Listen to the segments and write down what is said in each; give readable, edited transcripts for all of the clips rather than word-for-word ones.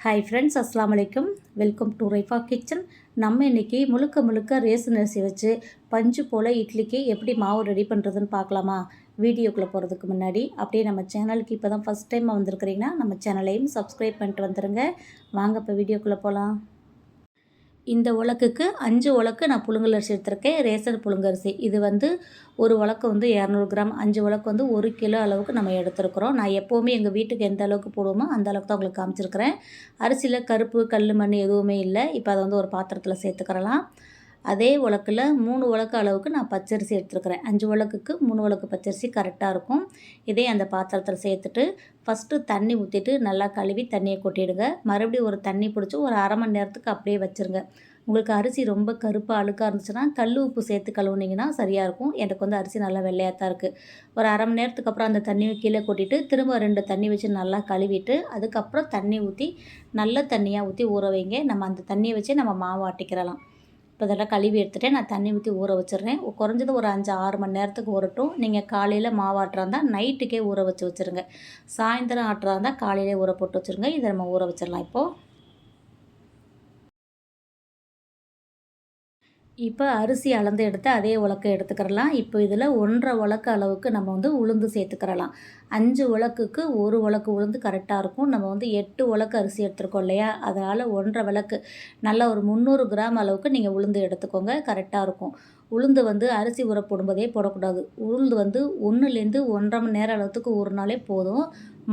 Hi friends, அஸ்ஸலாமு அலைக்கும். Welcome to Raifa kitchen. நம்ம இன்றைக்கி முழுக்க ரேசன் அரிசி வச்சு பஞ்சு போல் இட்லிக்கு எப்படி மாவு ரெடி பண்ணுறதுன்னு பார்க்கலாமா? வீடியோக்குள்ளே போகிறதுக்கு முன்னாடி அப்படியே நம்ம சேனலுக்கு இப்போ தான் ஃபஸ்ட் டைம் வந்திருக்கிறீங்கன்னா நம்ம சேனலையும் சப்ஸ்கிரைப் பண்ணிட்டு வந்துடுங்க. வாங்க இப்போ வீடியோக்குள்ளே போகலாம். இந்த உலக்குக்கு 5 உலக்கு நான் புழுங்கல் அரிசி எடுத்திருக்கேன். ரேசன் புழுங்கரிசி. இது வந்து ஒரு உலக்கு வந்து 200 கிராம், 5 உலக்கு வந்து 1 கிலோ அளவுக்கு நம்ம எடுத்துருக்குறோம். நான் எப்போவுமே எங்கள் வீட்டுக்கு எந்த அளவுக்கு போடுவோமோ அந்த அளவுக்கு தான் உங்களுக்கு காமிச்சிருக்கிறேன். அரிசியில் கருப்பு கல் மண் எதுவுமே இல்லை. இப்போ அதை வந்து ஒரு பாத்திரத்தில் சேர்த்துக்கிறலாம். அதே உலக்கில் 3 உலக்கு அளவுக்கு நான் பச்சரிசி எடுத்துருக்கிறேன். 5 உலக்குக்கு 3 உலக்கு பச்சரிசி கரெக்டாக இருக்கும். இதே அந்த பாத்திரத்தில் சேர்த்துட்டு ஃபஸ்ட்டு தண்ணி ஊற்றிட்டு நல்லா கழுவி தண்ணியை கொட்டிடுங்க. மறுபடியும் ஒரு தண்ணி பிடிச்சி ஒரு அரை மணி நேரத்துக்கு அப்படியே வச்சுருங்க. உங்களுக்கு அரிசி ரொம்ப கருப்பாக அழுக்காக இருந்துச்சுன்னா கல் உப்பு சேர்த்து கழுவுனீங்கன்னா சரியாக இருக்கும். எனக்கு வந்து அரிசி நல்லா வெள்ளையாக தான் இருக்குது. ஒரு அரை மணி நேரத்துக்கு அப்புறம் அந்த தண்ணியை கீழே கொட்டிட்டு திரும்ப 2 தண்ணி வச்சு நல்லா கழுவிட்டு அதுக்கப்புறம் தண்ணி ஊற்றி நல்ல தண்ணியாக ஊற்றி ஊற வைங்க. நம்ம அந்த தண்ணியை வச்சு நம்ம மாவு ஆட்டிக்கிறலாம். இப்போ இதெல்லாம் கழுவி எடுத்துகிட்டு நான் தண்ணி ஊற்றி ஊற வச்சிடுறேன். குறைஞ்சது ஒரு 5-6 மணி நேரத்துக்கு ஊறட்டும். நீங்கள் காலையில் மாவு ஆட்டுறா நைட்டுக்கே ஊற வச்சுருங்க. சாயந்தரம் ஆட்டுறா இருந்தால் காலையிலே ஊற போட்டு வச்சுருங்க. இதை நம்ம ஊற வச்சிடலாம். இப்போ அரிசி அளந்து எடுத்து அதே உலக்கை எடுத்துக்கிறலாம். இப்போ இதில் 1½ உலக்கு அளவுக்கு நம்ம வந்து உளுந்து சேர்த்துக்கிறலாம். 5 உலக்குக்கு 1 உலக்கு உளுந்து கரெக்டாக இருக்கும். நம்ம வந்து 8 உலக்கு அரிசி எடுத்துருக்கோம் இல்லையா? அதனால் 1½ உலக்கு நல்லா ஒரு 300 கிராம் அளவுக்கு நீங்கள் உளுந்து எடுத்துக்கோங்க. கரெக்டாக இருக்கும். உளுந்து வந்து அரிசி ஊற போடும்போதே போடக்கூடாது. உளுந்து வந்து 1லேருந்து 1½ மணி நேரம் அளவுக்கு ஊறினாலே போதும்.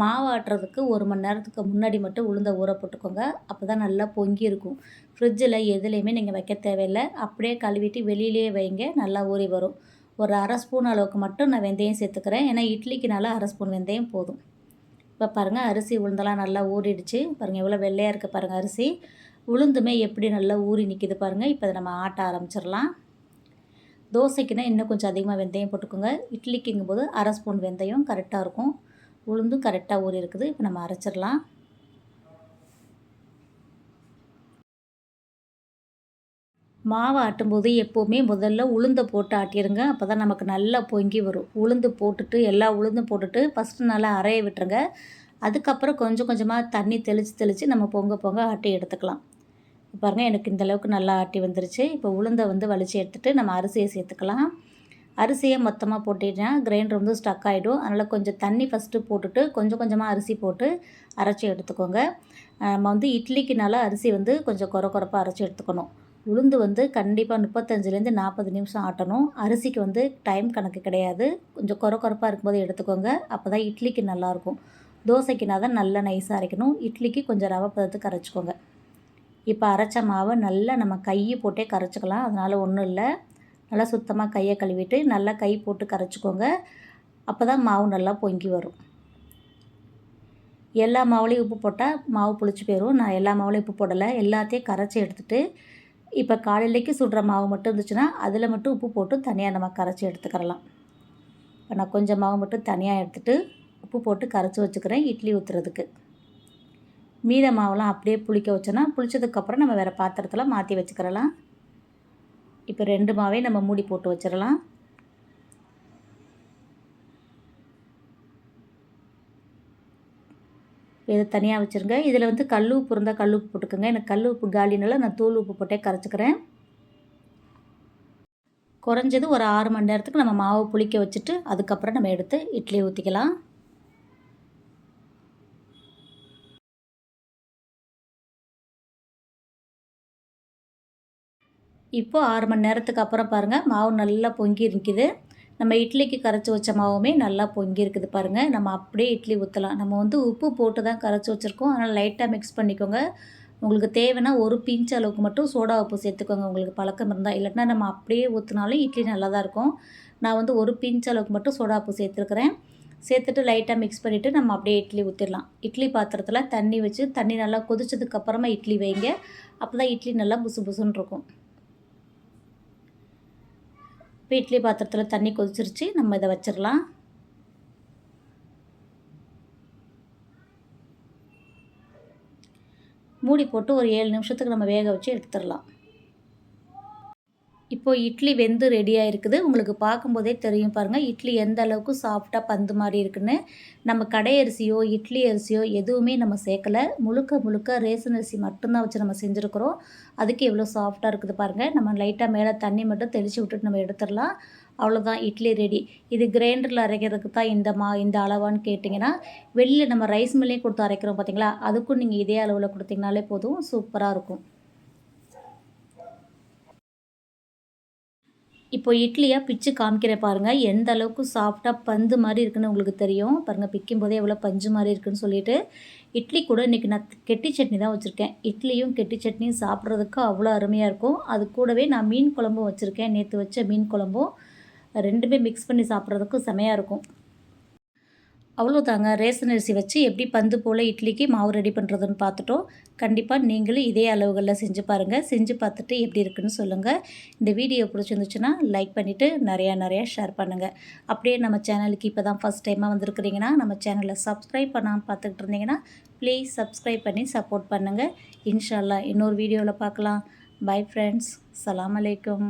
மாவு ஆட்டுறதுக்கு 1 மணி நேரத்துக்கு முன்னாடி மட்டும் உளுந்தை ஊற போட்டுக்கோங்க. அப்போ தான் நல்லா பொங்கி இருக்கும். ஃப்ரிட்ஜில் எதுலேயுமே நீங்கள் வைக்க தேவையில்லை. அப்படியே கழுவிட்டு வெளியிலே வைங்க. நல்லா ஊறி வரும். ஒரு அரை ஸ்பூன் அளவுக்கு மட்டும் நான் வெந்தயம் சேர்த்துக்கிறேன். ஏன்னா இட்லிக்குனால அரை ஸ்பூன் வெந்தயம் போதும். இப்போ பாருங்கள் அரிசி உளுந்தெல்லாம் நல்லா ஊறிடுச்சு. பாருங்கள் எவ்வளோ வெள்ளையாக இருக்குது பாருங்கள் அரிசி. உளுந்துமே எப்படி நல்லா ஊறி நிற்கிது பாருங்கள். இப்போ அதை நம்ம ஆட்ட ஆரம்பிச்சிடலாம். தோசைக்குன்னா இன்னும் கொஞ்சம் அதிகமாக வெந்தயம் போட்டுக்கோங்க. இட்லிக்குங்கும்போது அரை ஸ்பூன் வெந்தயம் கரெக்டாக இருக்கும். உளுந்தும் கரெக்டாக ஊறி இருக்குது. இப்போ நம்ம அரைச்சிடலாம். மாவு ஆட்டும்போது எப்போவுமே முதல்ல உளுந்தை போட்டு ஆட்டிடுங்க. அப்போ தான் நமக்கு நல்லா பொங்கி வரும். உளுந்து போட்டுட்டு எல்லா உளுந்தும் போட்டுட்டு ஃபஸ்ட்டு நல்லா அரைய விட்டுருங்க. அதுக்கப்புறம் கொஞ்சம் கொஞ்சமாக தண்ணி தெளித்து நம்ம பொங்க ஆட்டி எடுத்துக்கலாம். பாருங்கள் எனக்கு இந்தளவுக்கு நல்லா ஆட்டி வந்துருச்சு. இப்போ உளுந்தை வந்து வலித்து எடுத்துகிட்டு நம்ம அரிசியை சேர்த்துக்கலாம். அரிசியை மொத்தமாக போட்டிங்கன்னா கிரைண்டர் வந்து ஸ்டக் ஆகிடும். அதனால் கொஞ்சம் தண்ணி ஃபஸ்ட்டு போட்டுட்டு கொஞ்சம் கொஞ்சமாக அரிசி போட்டு அரைச்சி எடுத்துக்கோங்க. நம்ம வந்து இட்லிக்குனால அரிசி வந்து கொஞ்சம் கொரப்பாக அரைச்சி எடுத்துக்கணும். உளுந்து வந்து கண்டிப்பாக 35லேருந்து 40 நிமிஷம் ஆட்டணும். அரிசிக்கு வந்து டைம் கணக்கு கிடையாது. கொஞ்சம் கொரப்பாக இருக்கும்போது எடுத்துக்கோங்க. அப்போ தான் இட்லிக்கு நல்லாயிருக்கும். தோசைக்குனா தான் நல்லா நைஸாக அரைக்கணும். இட்லிக்கு கொஞ்சம் ரவை பதத்துக்கு அரைச்சிக்கோங்க. இப்போ அரைச்ச மாவை நல்லா நம்ம கையை போட்டே கரைச்சிக்கலாம். அதனால் ஒன்றும் இல்லை. நல்லா சுத்தமாக கையை கழுவிட்டு நல்லா கை போட்டு கரைச்சிக்கோங்க. அப்போ தான் மாவு நல்லா பொங்கி வரும். எல்லா மாவுலேயும் உப்பு போட்டால் மாவு புளிச்சு போயிடும். நான் எல்லா மாவுலேயும் உப்பு போடலை. எல்லாத்தையும் கரைச்சி எடுத்துகிட்டு இப்போ காலையிலைக்கு சுடுற மாவு மட்டும் இருந்துச்சுன்னா அதில் மட்டும் உப்பு போட்டு தனியாக நம்ம கரைச்சி எடுத்துக்கிறலாம். இப்போ நான் கொஞ்சம் மாவு மட்டும் தனியாக எடுத்துகிட்டு உப்பு போட்டு கரைச்சி வச்சுக்கிறேன் இட்லி ஊற்றுறதுக்கு. மீத மாவுலாம் அப்படியே புளிக்க வச்சோன்னா புளிச்சதுக்கப்புறம் நம்ம வேறு பாத்திரத்தில் மாற்றி வச்சுக்கிறலாம். இப்போ 2 மாவையும் நம்ம மூடி போட்டு வச்சிடலாம். இதை தனியாக வச்சுருங்க. இதில் வந்து கல் உப்பு இருந்தால் கல் உப்பு போட்டுக்கோங்க. எனக்கு கல் உப்பு காலினால நான் தூள் உப்பு போட்டே கரைச்சிக்கிறேன். குறைஞ்சது ஒரு 6 மணி நேரத்துக்கு நம்ம மாவு புளிக்க வச்சுட்டு அதுக்கப்புறம் நம்ம எடுத்து இட்லி ஊற்றிக்கலாம். இப்போது 6 மணி நேரத்துக்கு அப்புறம் பாருங்கள் மாவு நல்லா பொங்கி நிற்கிது. நம்ம இட்லிக்கு கரைச்சி வச்ச மாவுமே நல்லா பொங்கி இருக்குது பாருங்கள். நம்ம அப்படியே இட்லி ஊற்றலாம். நம்ம வந்து உப்பு போட்டு தான் கரைச்சி வச்சுருக்கோம். அதனால் லைட்டாக மிக்ஸ் பண்ணிக்கோங்க. உங்களுக்கு தேவைன்னா ஒரு பிஞ்ச் அளவுக்கு மட்டும் சோடா உப்பு சேர்த்துக்கோங்க. உங்களுக்கு பழக்கம் இருந்தால். இல்லைன்னா நம்ம அப்படியே ஊற்றினாலும் இட்லி நல்லா தான் இருக்கும். நான் வந்து ஒரு பிஞ்ச் அளவுக்கு மட்டும் சோடா உப்பு சேர்த்துருக்குறேன். சேர்த்துட்டு லைட்டாக மிக்ஸ் பண்ணிவிட்டு நம்ம அப்படியே இட்லி ஊற்றிடலாம். இட்லி பாத்திரத்தில் தண்ணி வச்சு தண்ணி நல்லா கொதிச்சதுக்கப்புறமா இட்லி வைங்க. அப்போ தான் இட்லி நல்லா புசு புசுன்னு இருக்கும். இப்போ இட்லி பாத்திரத்தில் தண்ணி கொதிச்சிருச்சு. நம்ம இதை வச்சிடலாம். மூடி போட்டு ஒரு 7 நிமிஷத்துக்கு நம்ம வேக வச்சு எடுத்துடலாம். இப்போது இட்லி வெந்து ரெடியாக இருக்குது. உங்களுக்கு பார்க்கும்போதே தெரியும் பாருங்கள், இட்லி எந்த அளவுக்கு சாஃப்டாக பந்து மாதிரி இருக்குன்னு. நம்ம கடை அரிசியோ இட்லி அரிசியோ எதுவுமே நம்ம சேர்க்கல. முழுக்க முழுக்க ரேஷன் அரிசி மட்டும்தான் வச்சு நம்ம செஞ்சுருக்குறோம். அதுக்கு எவ்வளோ சாஃப்டாக இருக்குது பாருங்கள். நம்ம லைட்டாக மேலே தண்ணி மட்டும் தெளித்து விட்டுட்டு நம்ம எடுத்துடலாம். அவ்வளோதான், இட்லி ரெடி. இது கிரைண்டரில் அரைக்கிறதுக்கு தான் இந்த அளவான்னு கேட்டிங்கன்னா, வெளியில் நம்ம ரைஸ் மில்லையும் கொடுத்து அரைக்கிறோம் பார்த்தீங்களா, அதுக்கும் நீங்கள் இதே அளவில் கொடுத்தீங்கனாலே போதும், சூப்பராக இருக்கும். இப்போ இட்லியை பிச்சு காமிக்கிறேன் பாருங்கள், எந்த அளவுக்கு சாஃப்டாக பந்து மாதிரி இருக்குன்னு உங்களுக்கு தெரியும் பாருங்கள். பிக்கும்போதே எவ்வளோ பஞ்சு மாதிரி இருக்குன்னு சொல்லிட்டு. இட்லி கூட இன்றைக்கி நான் கெட்டி சட்னி தான் வச்சுருக்கேன். இட்லியும் கெட்டி சட்னியும் சாப்பிட்றதுக்கு அவ்வளோ அருமையாக இருக்கும். அது கூடவே நான் மீன் குழம்பும் வச்சுருக்கேன். நேற்று வச்ச மீன் குழம்பும் ரெண்டுமே மிக்ஸ் பண்ணி சாப்பிட்றதுக்கு செமையாக இருக்கும். அவ்வளோதாங்க, ரேஷன் அரிசி வச்சு எப்படி பந்து போல் இட்லிக்கு மாவு ரெடி பண்ணுறதுன்னு பார்த்துட்டோம். கண்டிப்பாக நீங்களும் இதே அளவுகளில் செஞ்சு பாருங்கள். செஞ்சு பார்த்துட்டு எப்படி இருக்குன்னு சொல்லுங்கள். இந்த வீடியோ பிடிச்சிருந்துச்சுன்னா லைக் பண்ணிவிட்டு நிறையா ஷேர் பண்ணுங்கள். அப்படியே நம்ம சேனலுக்கு இப்போ தான் ஃபஸ்ட் டைமாக வந்திருக்கிறீங்கன்னா நம்ம சேனலை சப்ஸ்கிரைப் பண்ணாமல் பார்த்துக்கிட்டு இருந்தீங்கன்னா ப்ளீஸ் சப்ஸ்கிரைப் பண்ணி சப்போர்ட் பண்ணுங்கள். இன்ஷா அல்லாஹ் இன்னொரு வீடியோவில் பார்க்கலாம். பை ஃப்ரெண்ட்ஸ், அஸ்ஸலாமு அலைக்கும்.